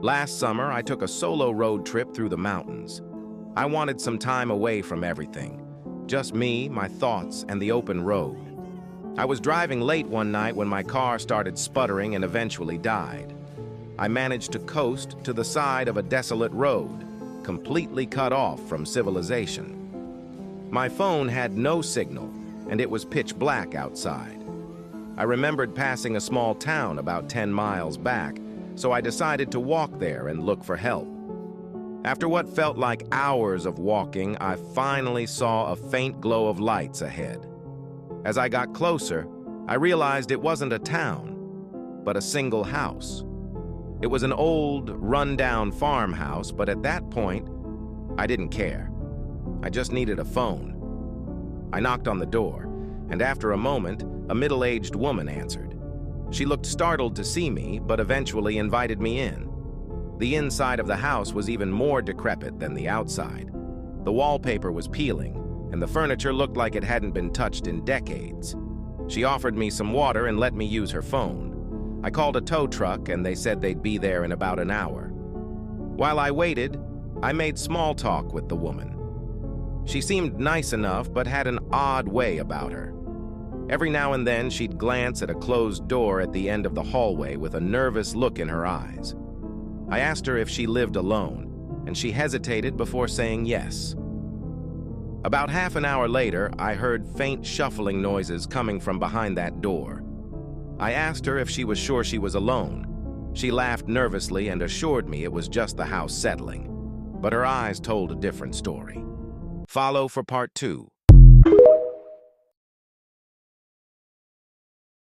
Last summer, I took a solo road trip through the mountains. I wanted some time away from everything. Just me, my thoughts, and the open road. I was driving late one night when my car started sputtering and eventually died. I managed to coast to the side of a desolate road, completely cut off from civilization. My phone had no signal, and it was pitch black outside. I remembered passing a small town about 10 miles back, so I decided to walk there and look for help. After what felt like hours of walking, I finally saw a faint glow of lights ahead. As I got closer, I realized it wasn't a town, but a single house. It was an old, run-down farmhouse, but at that point, I didn't care. I just needed a phone. I knocked on the door, and after a moment, a middle-aged woman answered. She looked startled to see me, but eventually invited me in. The inside of the house was even more decrepit than the outside. The wallpaper was peeling, and the furniture looked like it hadn't been touched in decades. She offered me some water and let me use her phone. I called a tow truck, and they said they'd be there in about an hour. While I waited, I made small talk with the woman. She seemed nice enough, but had an odd way about her. Every now and then, she'd glance at a closed door at the end of the hallway with a nervous look in her eyes. I asked her if she lived alone, and she hesitated before saying yes. About half an hour later, I heard faint shuffling noises coming from behind that door. I asked her if she was sure she was alone. She laughed nervously and assured me it was just the house settling, but her eyes told a different story. Follow for part 2.